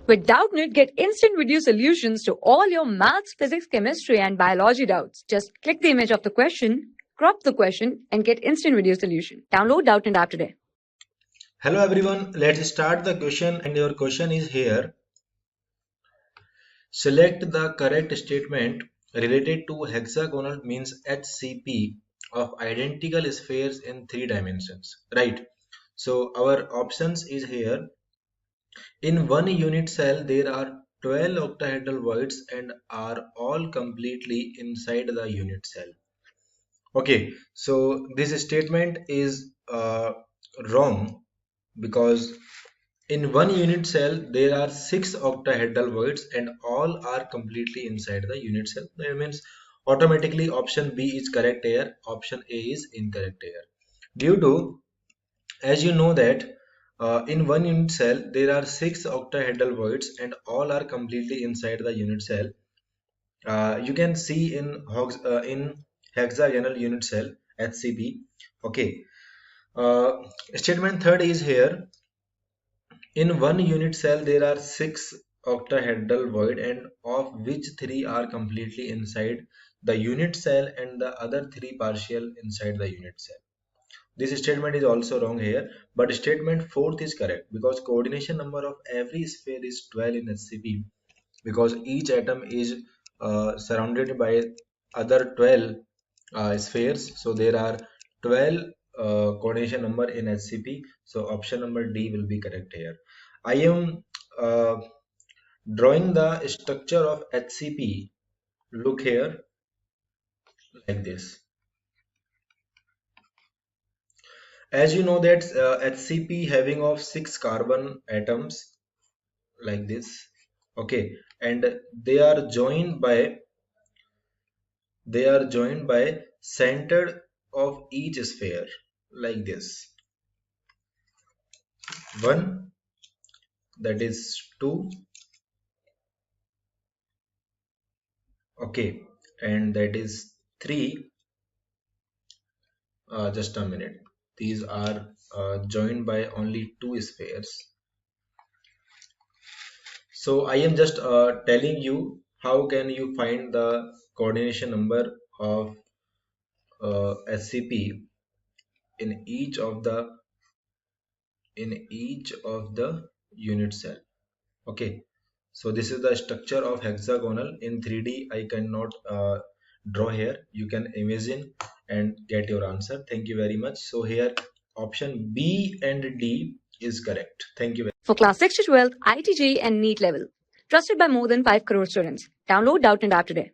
With Doubtnut, get instant video solutions to all your maths, physics, chemistry, and biology doubts. Just click the image of the question, crop the question, and get instant video solution. Download Doubtnut app today. Hello everyone, let's start the question, and your question is here. Select the correct statement related to hexagonal means HCP of identical spheres in 3 dimensions. Right. So our options is here. In one unit cell there are 12 octahedral voids and are all completely inside the unit cell. Okay, so this statement is wrong because in one unit cell there are 6 octahedral voids and all are completely inside the unit cell. That means automatically option B is correct here, option A is incorrect here. Due to, as you know that in one unit cell there are 6 octahedral voids and all are completely inside the unit cell. You can see in hexagonal unit cell HCP. Okay. Statement third is here. In one unit cell there are 6 octahedral void and of which 3 are completely inside the unit cell and the other 3 partial inside the unit cell. This statement is also wrong here, but statement fourth is correct because coordination number of every sphere is 12 in HCP because each atom is surrounded by other 12 spheres. So there are 12 coordination number in HCP. So option number D will be correct here. I am drawing the structure of HCP. Look here like this. As you know that HCP having of 6 carbon atoms like this. Okay, and they are joined by center of each sphere like this. One, that is 2, okay, and that is 3. Just a minute, these are joined by only 2 spheres. So I am just telling you how can you find the coordination number of SCP in each of the unit cell. Okay, so this is the structure of hexagonal in 3D. I cannot draw here. You can imagine and get your answer. Thank you very much. So here option B and D is correct. Thank you. For class 6 to 12, IIT JEE and NEET level. Trusted by more than 5 crore students. Download Doubtnut app today.